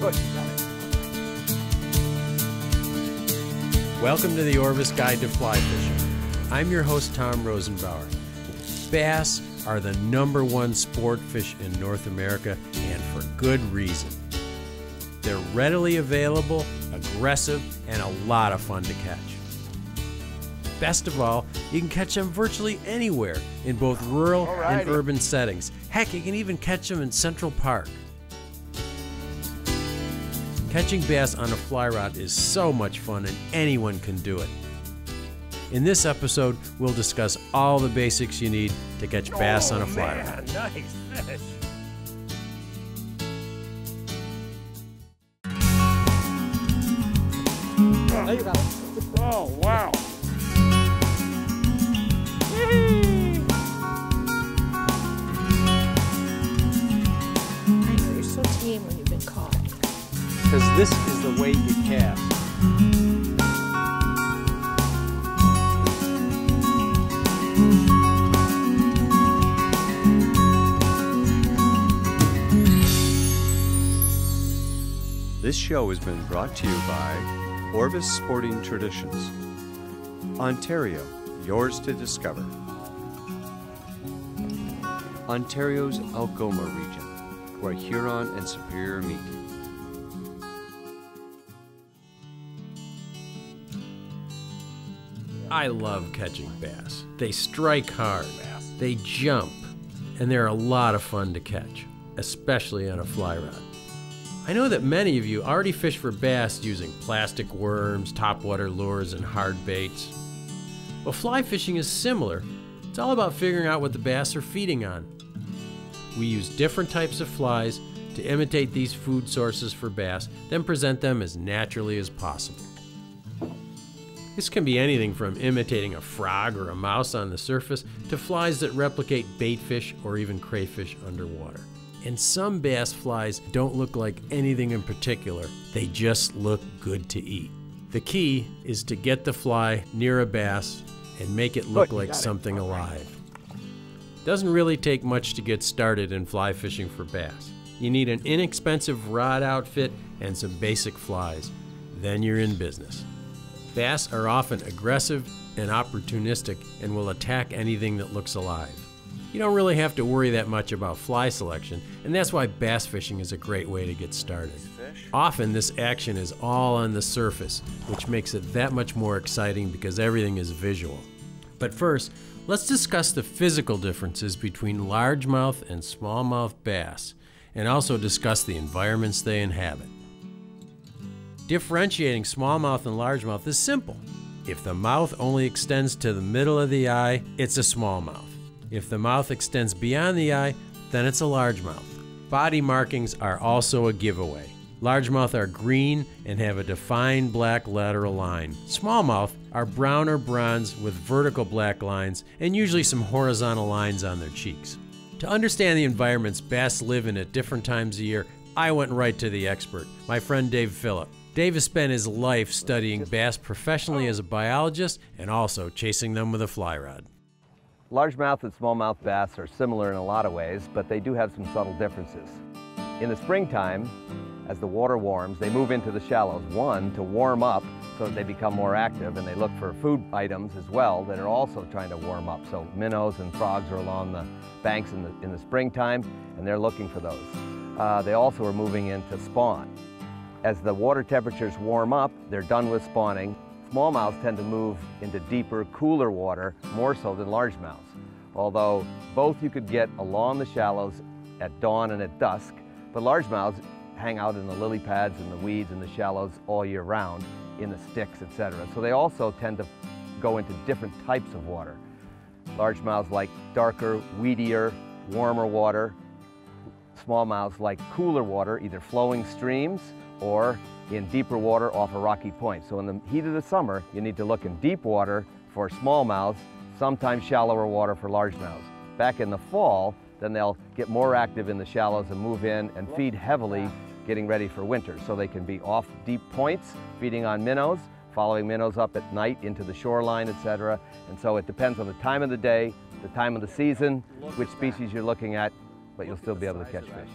Good, you got it. Welcome to the Orvis Guide to Fly Fishing. I'm your host, Tom Rosenbauer. Bass are the #1 sport fish in North America, and for good reason. They're readily available, aggressive, and a lot of fun to catch. Best of all, you can catch them virtually anywhere in both rural and urban settings. Heck, you can even catch them in Central Park. Catching bass on a fly rod is so much fun and anyone can do it. In this episode, we'll discuss all the basics you need to catch bass on a fly rod. Nice fish. Oh, you got it. Oh, wow. I know, you're so tame when you've been caught. Because this is the weight you cast. This show has been brought to you by Orvis Sporting Traditions. Ontario, yours to discover. Ontario's Algoma region, where Huron and Superior meet. I love catching bass. They strike hard, they jump, and they're a lot of fun to catch, especially on a fly rod. I know that many of you already fish for bass using plastic worms, topwater lures, and hard baits. Well, fly fishing is similar. It's all about figuring out what the bass are feeding on. We use different types of flies to imitate these food sources for bass, then present them as naturally as possible. This can be anything from imitating a frog or a mouse on the surface to flies that replicate baitfish or even crayfish underwater. And some bass flies don't look like anything in particular, they just look good to eat. The key is to get the fly near a bass and make it look like something alive. Doesn't really take much to get started in fly fishing for bass. You need an inexpensive rod outfit and some basic flies. Then you're in business. Bass are often aggressive and opportunistic and will attack anything that looks alive. You don't really have to worry that much about fly selection, and that's why bass fishing is a great way to get started. Often this action is all on the surface, which makes it that much more exciting because everything is visual. But first, let's discuss the physical differences between largemouth and smallmouth bass, and also discuss the environments they inhabit. Differentiating smallmouth and largemouth is simple. If the mouth only extends to the middle of the eye, it's a smallmouth. If the mouth extends beyond the eye, then it's a largemouth. Body markings are also a giveaway. Largemouth are green and have a defined black lateral line. Smallmouth are brown or bronze with vertical black lines and usually some horizontal lines on their cheeks. To understand the environments bass live in at different times of year, I went right to the expert, my friend Dave Phillip. Dave has spent his life studying bass professionally as a biologist and also chasing them with a fly rod. Largemouth and smallmouth bass are similar in a lot of ways, but they do have some subtle differences. In the springtime, as the water warms, they move into the shallows. One, to warm up so that they become more active, and they look for food items as well that are also trying to warm up. So minnows and frogs are along the banks in the springtime, and they're looking for those. They also are moving in to spawn. As the water temperatures warm up, they're done with spawning. Smallmouths tend to move into deeper, cooler water, more so than largemouths. Although both you could get along the shallows at dawn and at dusk, but largemouths hang out in the lily pads and the weeds and the shallows all year round, in the sticks, etc. So they also tend to go into different types of water. Largemouths like darker, weedier, warmer water. Smallmouths like cooler water, either flowing streams or in deeper water off a rocky point. So in the heat of the summer, you need to look in deep water for smallmouths, sometimes shallower water for largemouths. Back in the fall, then they'll get more active in the shallows and move in and feed heavily, getting ready for winter. So they can be off deep points, feeding on minnows, following minnows up at night into the shoreline, etc. And so it depends on the time of the day, the time of the season, which species you're looking at, but you'll still be able to catch fish.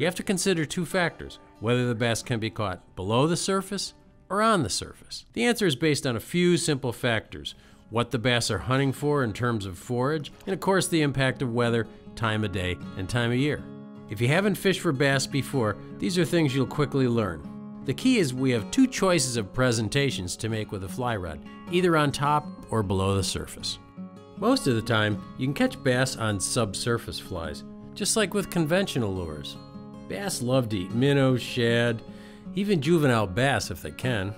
You have to consider two factors: whether the bass can be caught below the surface or on the surface. The answer is based on a few simple factors: what the bass are hunting for in terms of forage, and of course the impact of weather, time of day, and time of year. If you haven't fished for bass before, these are things you'll quickly learn. The key is we have two choices of presentations to make with a fly rod, either on top or below the surface. Most of the time, you can catch bass on subsurface flies, just like with conventional lures. Bass love to eat minnows, shad, even juvenile bass if they can.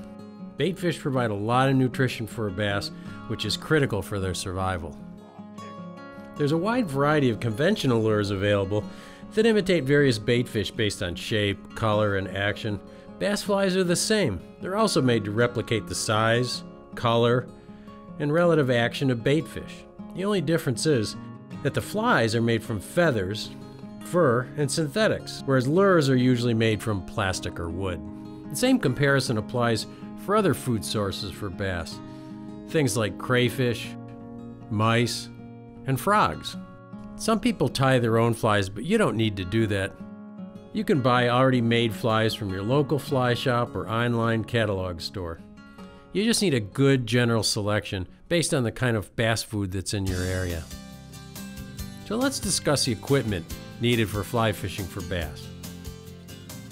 Bait fish provide a lot of nutrition for a bass, which is critical for their survival. There's a wide variety of conventional lures available that imitate various bait fish based on shape, color, and action. Bass flies are the same. They're also made to replicate the size, color, and relative action of bait fish. The only difference is that the flies are made from feathers, fur, and synthetics, whereas lures are usually made from plastic or wood. The same comparison applies for other food sources for bass, things like crayfish, mice, and frogs. Some people tie their own flies, but you don't need to do that. You can buy already made flies from your local fly shop or online catalog store. You just need a good general selection based on the kind of bass food that's in your area. So let's discuss the equipment needed for fly fishing for bass.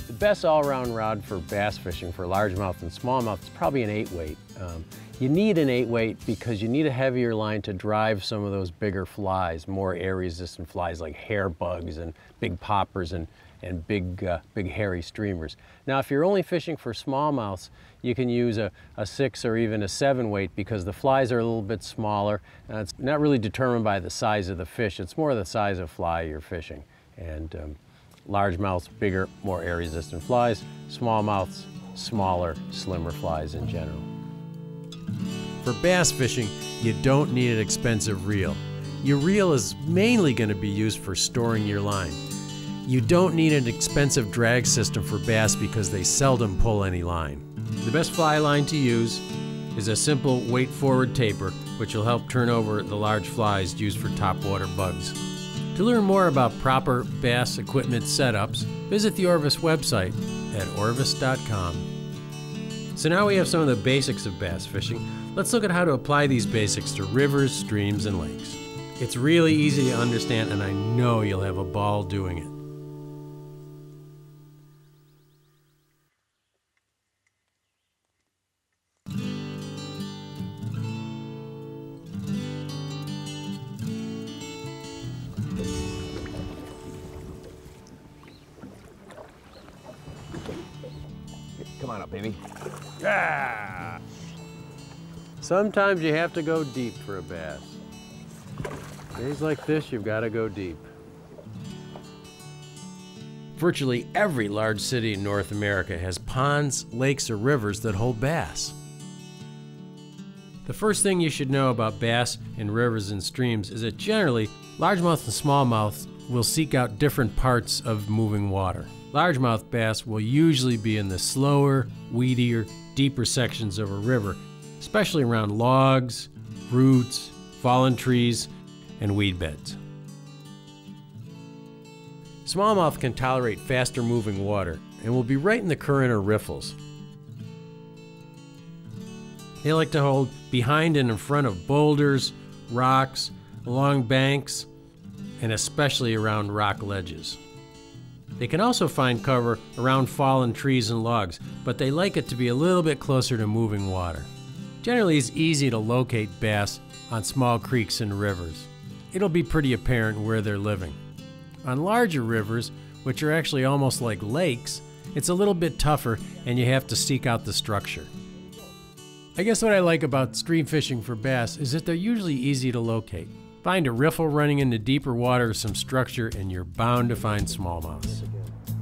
The best all-around rod for bass fishing for largemouth and smallmouth is probably an 8-weight. You need an 8-weight because you need a heavier line to drive some of those bigger flies, more air-resistant flies like hair bugs and big poppers and big hairy streamers. Now, if you're only fishing for smallmouths, you can use a 6 or even a 7-weight because the flies are a little bit smaller. It's not really determined by the size of the fish, it's more the size of fly you're fishing. And largemouths, bigger, more air-resistant flies, smallmouths, smaller, slimmer flies in general. For bass fishing, you don't need an expensive reel. Your reel is mainly going to be used for storing your line. You don't need an expensive drag system for bass because they seldom pull any line. The best fly line to use is a simple weight-forward taper, which will help turn over the large flies used for topwater bugs. To learn more about proper bass equipment setups, visit the Orvis website at orvis.com. So now we have some of the basics of bass fishing. Let's look at how to apply these basics to rivers, streams, and lakes. It's really easy to understand, and I know you'll have a ball doing it. Come on up, baby. Yeah. Sometimes you have to go deep for a bass. Days like this, you've got to go deep. Virtually every large city in North America has ponds, lakes, or rivers that hold bass. The first thing you should know about bass in rivers and streams is that generally, largemouth and smallmouth will seek out different parts of moving water. Largemouth bass will usually be in the slower, weedier, deeper sections of a river, especially around logs, roots, fallen trees, and weed beds. Smallmouth can tolerate faster moving water and will be right in the current or riffles. They like to hold behind and in front of boulders, rocks, along banks, and especially around rock ledges. They can also find cover around fallen trees and logs, but they like it to be a little bit closer to moving water. Generally, it's easy to locate bass on small creeks and rivers. It'll be pretty apparent where they're living. On larger rivers, which are actually almost like lakes, it's a little bit tougher and you have to seek out the structure. I guess what I like about stream fishing for bass is that they're usually easy to locate. Find a riffle running into deeper water with some structure and you're bound to find smallmouths.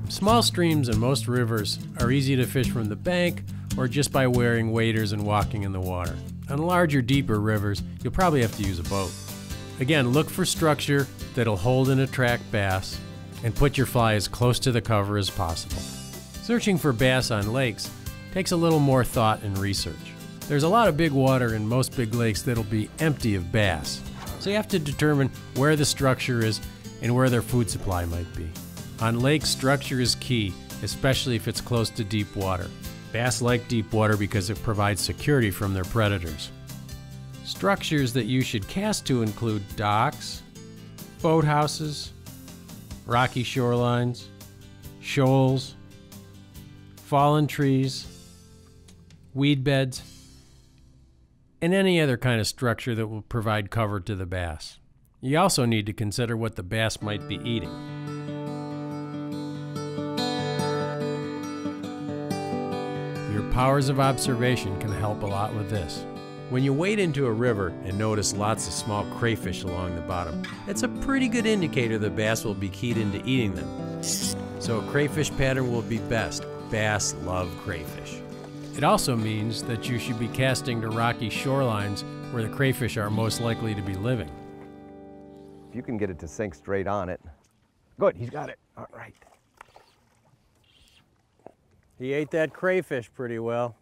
Small streams and most rivers are easy to fish from the bank or just by wearing waders and walking in the water. On larger, deeper rivers, you'll probably have to use a boat. Again, look for structure that'll hold and attract bass and put your fly as close to the cover as possible. Searching for bass on lakes takes a little more thought and research. There's a lot of big water in most big lakes that'll be empty of bass. So you have to determine where the structure is and where their food supply might be. On lakes, structure is key, especially if it's close to deep water. Bass like deep water because it provides security from their predators. Structures that you should cast to include docks, boathouses, rocky shorelines, shoals, fallen trees, weed beds, and any other kind of structure that will provide cover to the bass. You also need to consider what the bass might be eating. Your powers of observation can help a lot with this. When you wade into a river and notice lots of small crayfish along the bottom, it's a pretty good indicator the bass will be keyed into eating them. So a crayfish pattern will be best. Bass love crayfish. It also means that you should be casting to rocky shorelines where the crayfish are most likely to be living. If you can get it to sink straight on it. Good, he's got it. All right. He ate that crayfish pretty well.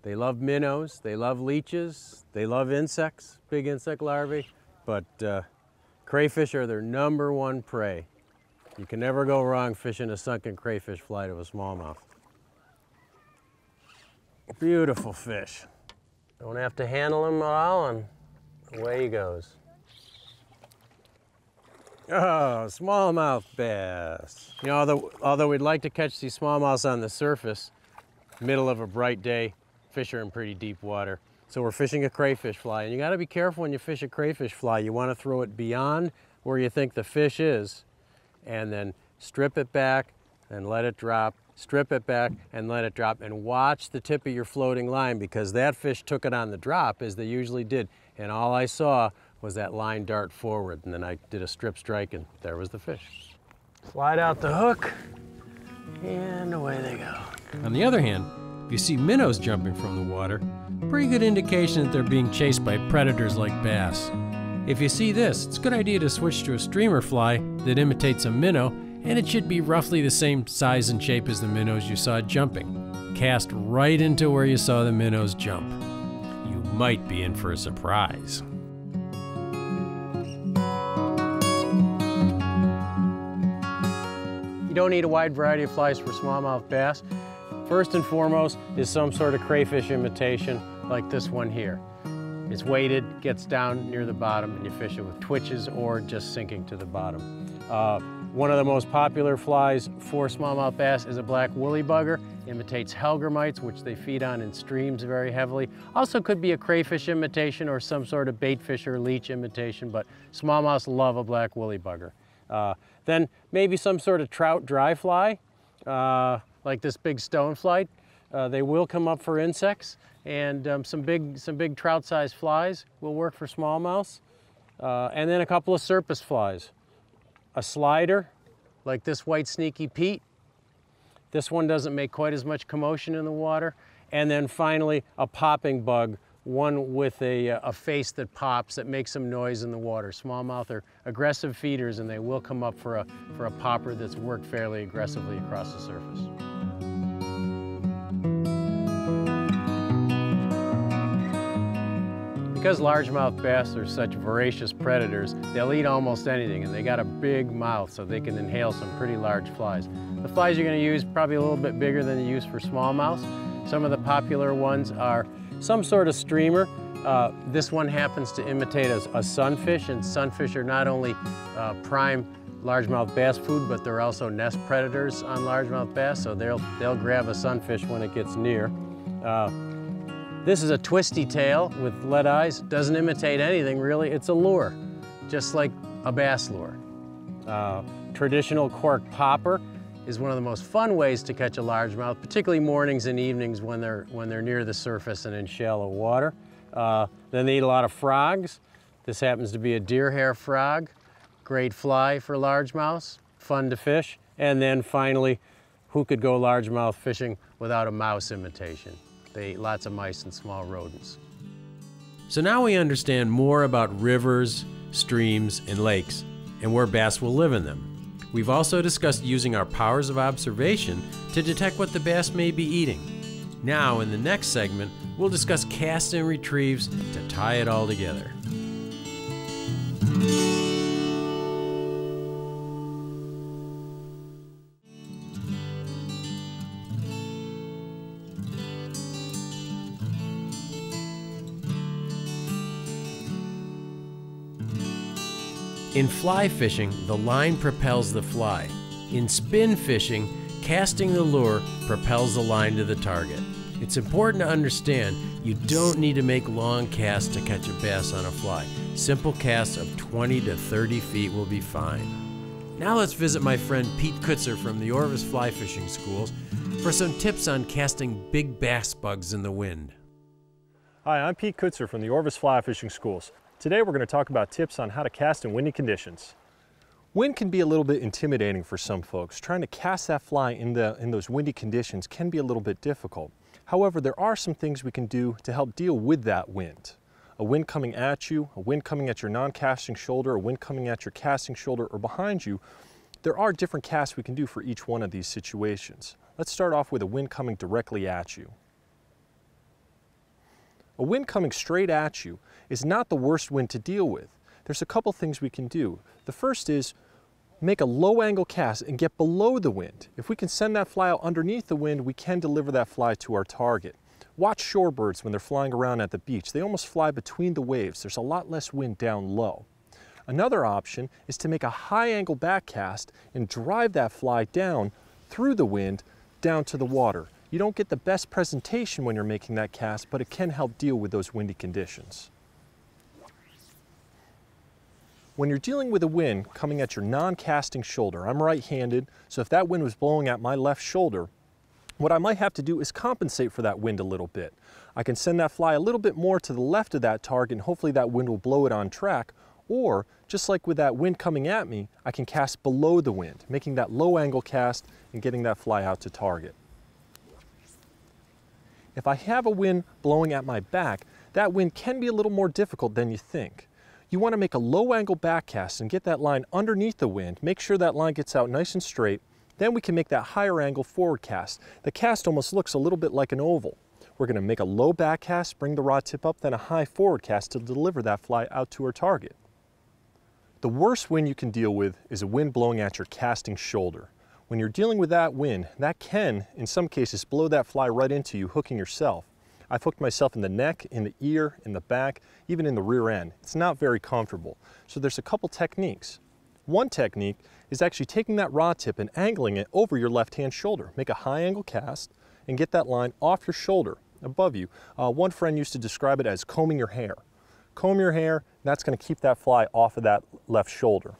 They love minnows, they love leeches, they love insects, big insect larvae, but crayfish are their #1 prey. You can never go wrong fishing a sunken crayfish fly to a smallmouth. Beautiful fish. Don't have to handle him at all, and away he goes. Oh, smallmouth bass. You know, although we'd like to catch these smallmouths on the surface, middle of a bright day, fish are in pretty deep water. So we're fishing a crayfish fly, and you gotta be careful when you fish a crayfish fly. You wanna throw it beyond where you think the fish is, and then strip it back and let it drop, strip it back and let it drop, and watch the tip of your floating line, because that fish took it on the drop, as they usually did, and all I saw was that line dart forward, and then I did a strip strike and there was the fish. Slide out the hook, and away they go. On the other hand, if you see minnows jumping from the water, pretty good indication that they're being chased by predators like bass. If you see this, it's a good idea to switch to a streamer fly that imitates a minnow, and it should be roughly the same size and shape as the minnows you saw jumping. Cast right into where you saw the minnows jump. You might be in for a surprise. You don't need a wide variety of flies for smallmouth bass. First and foremost is some sort of crayfish imitation like this one here. It's weighted, gets down near the bottom, and you fish it with twitches or just sinking to the bottom. One of the most popular flies for smallmouth bass is a black woolly bugger. Imitates hellgrammites, which they feed on in streams very heavily. Also could be a crayfish imitation or some sort of baitfish or leech imitation, but smallmouths love a black woolly bugger. Then maybe some sort of trout dry fly, like this big stonefly. They will come up for insects, and some big trout-sized flies will work for smallmouths. And then a couple of surface flies. A slider, like this white sneaky Pete. This one doesn't make quite as much commotion in the water. And then finally, a popping bug, one with a face that pops, that makes some noise in the water. Smallmouth are aggressive feeders, and they will come up for a popper that's worked fairly aggressively across the surface. Because largemouth bass are such voracious predators, they'll eat almost anything, and they got a big mouth, so they can inhale some pretty large flies. The flies you're going to use probably a little bit bigger than you use for smallmouths. Some of the popular ones are some sort of streamer. This one happens to imitate a sunfish, and sunfish are not only prime largemouth bass food, but they're also nest predators on largemouth bass, so they'll grab a sunfish when it gets near. This is a twisty tail with lead eyes. Doesn't imitate anything really. It's a lure, just like a bass lure. Traditional cork popper is one of the most fun ways to catch a largemouth, particularly mornings and evenings when they're near the surface and in shallow water. Then they eat a lot of frogs. This happens to be a deer hair frog. Great fly for largemouths, fun to fish. And then finally, who could go largemouth fishing without a mouse imitation? They eat lots of mice and small rodents. So now we understand more about rivers, streams, and lakes, and where bass will live in them. We've also discussed using our powers of observation to detect what the bass may be eating. Now, in the next segment, we'll discuss casts and retrieves to tie it all together. In fly fishing, the line propels the fly. In spin fishing, casting the lure propels the line to the target. It's important to understand you don't need to make long casts to catch a bass on a fly. Simple casts of 20 to 30 feet will be fine. Now let's visit my friend Pete Kutzer from the Orvis Fly Fishing Schools for some tips on casting big bass bugs in the wind. Hi, I'm Pete Kutzer from the Orvis Fly Fishing Schools. Today we're going to talk about tips on how to cast in windy conditions. Wind can be a little bit intimidating for some folks. Trying to cast that fly in those windy conditions can be a little bit difficult. However, there are some things we can do to help deal with that wind. A wind coming at you, a wind coming at your non-casting shoulder, a wind coming at your casting shoulder or behind you. There are different casts we can do for each one of these situations. Let's start off with a wind coming directly at you. A wind coming straight at you is not the worst wind to deal with. There's a couple things we can do. The first is make a low angle cast and get below the wind. If we can send that fly out underneath the wind, we can deliver that fly to our target. Watch shorebirds when they're flying around at the beach. They almost fly between the waves. There's a lot less wind down low. Another option is to make a high angle back cast and drive that fly down through the wind down to the water. You don't get the best presentation when you're making that cast, but it can help deal with those windy conditions. When you're dealing with a wind coming at your non-casting shoulder, I'm right-handed, so if that wind was blowing at my left shoulder, what I might have to do is compensate for that wind a little bit. I can send that fly a little bit more to the left of that target and hopefully that wind will blow it on track, or just like with that wind coming at me, I can cast below the wind, making that low angle cast and getting that fly out to target. If I have a wind blowing at my back, that wind can be a little more difficult than you think. You want to make a low angle back cast and get that line underneath the wind. Make sure that line gets out nice and straight. Then we can make that higher angle forward cast. The cast almost looks a little bit like an oval. We're going to make a low back cast, bring the rod tip up, then a high forward cast to deliver that fly out to our target. The worst wind you can deal with is a wind blowing at your casting shoulder. When you're dealing with that wind, that can, in some cases, blow that fly right into you, hooking yourself. I've hooked myself in the neck, in the ear, in the back, even in the rear end. It's not very comfortable. So there's a couple techniques. One technique is actually taking that rod tip and angling it over your left-hand shoulder. Make a high angle cast and get that line off your shoulder, above you. One friend used to describe it as combing your hair. Comb your hair, and that's going to keep that fly off of that left shoulder.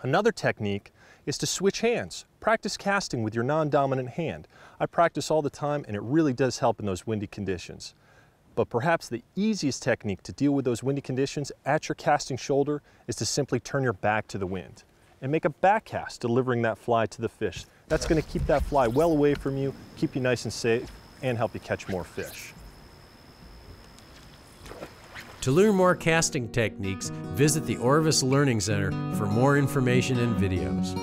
Another technique is to switch hands. Practice casting with your non-dominant hand. I practice all the time and it really does help in those windy conditions. But perhaps the easiest technique to deal with those windy conditions at your casting shoulder is to simply turn your back to the wind and make a back cast delivering that fly to the fish. That's going to keep that fly well away from you, keep you nice and safe, and help you catch more fish. To learn more casting techniques, visit the Orvis Learning Center for more information and videos.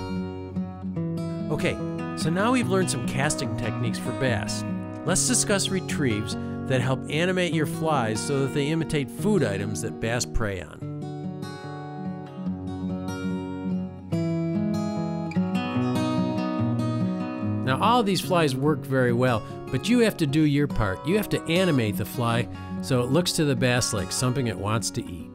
Okay, so now we've learned some casting techniques for bass. Let's discuss retrieves that help animate your flies so that they imitate food items that bass prey on. Now all of these flies work very well, but you have to do your part. You have to animate the fly so it looks to the bass like something it wants to eat.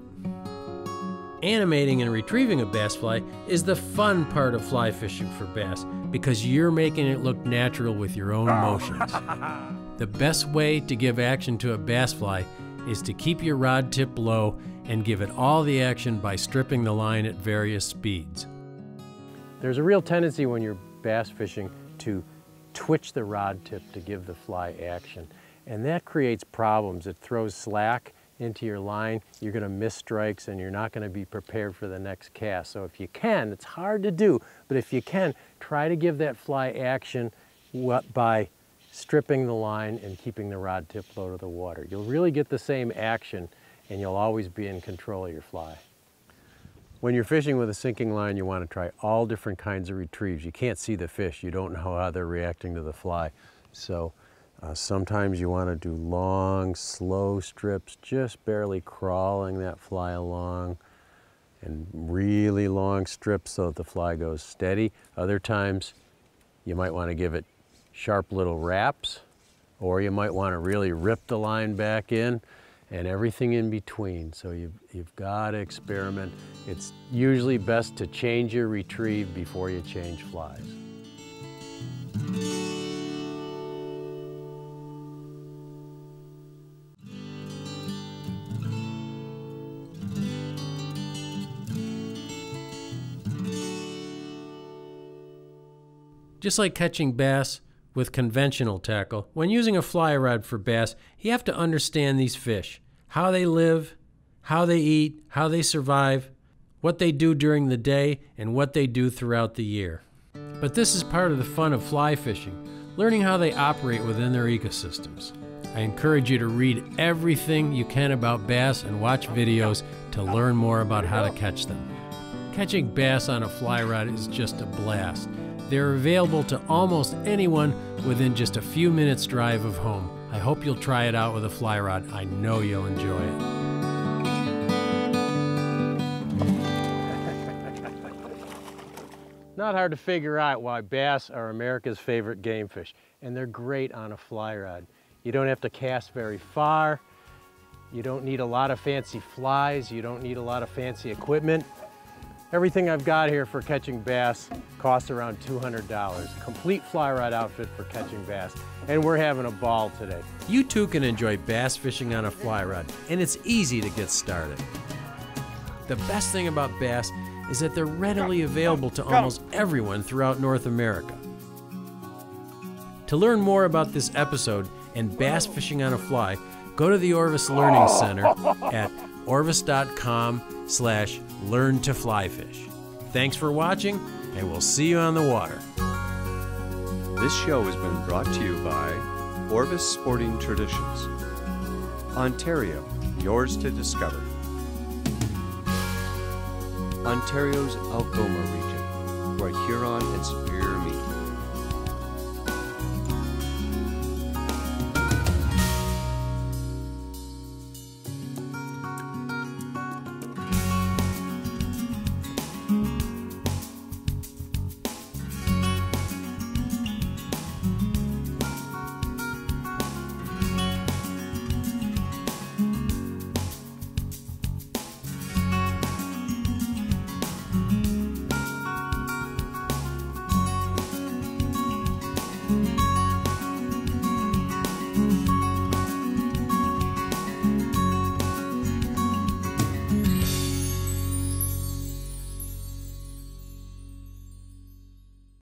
Animating and retrieving a bass fly is the fun part of fly fishing for bass because you're making it look natural with your own motions. The best way to give action to a bass fly is to keep your rod tip low and give it all the action by stripping the line at various speeds. There's a real tendency when you're bass fishing to twitch the rod tip to give the fly action, and that creates problems. It throws slack into your line, you're going to miss strikes and you're not going to be prepared for the next cast. So if you can, it's hard to do, but if you can, try to give that fly action by stripping the line and keeping the rod tip low to the water. You'll really get the same action and you'll always be in control of your fly. When you're fishing with a sinking line, you want to try all different kinds of retrieves. You can't see the fish, you don't know how they're reacting to the fly. So sometimes you want to do long, slow strips, just barely crawling that fly along, and really long strips so that the fly goes steady. Other times you might want to give it sharp little wraps, or you might want to really rip the line back in and everything in between. So you've got to experiment. It's usually best to change your retrieve before you change flies. Just like catching bass with conventional tackle, when using a fly rod for bass, you have to understand these fish, how they live, how they eat, how they survive, what they do during the day, and what they do throughout the year. But this is part of the fun of fly fishing, learning how they operate within their ecosystems. I encourage you to read everything you can about bass and watch videos to learn more about how to catch them. Catching bass on a fly rod is just a blast. They're available to almost anyone within just a few minutes' drive of home. I hope you'll try it out with a fly rod. I know you'll enjoy it. Not hard to figure out why bass are America's favorite game fish, and they're great on a fly rod. You don't have to cast very far. You don't need a lot of fancy flies. You don't need a lot of fancy equipment. Everything I've got here for catching bass costs around $200. Complete fly rod outfit for catching bass. And we're having a ball today. You too can enjoy bass fishing on a fly rod, and it's easy to get started. The best thing about bass is that they're readily available to almost everyone throughout North America. To learn more about this episode and bass fishing on a fly, go to the Orvis Learning Center at orvis.com/learn-to-flyfish. Thanks for watching, and we'll see you on the water. This show has been brought to you by Orvis Sporting Traditions. Ontario, yours to discover. Ontario's Algoma region, where Huron and Superior meet. Thank you.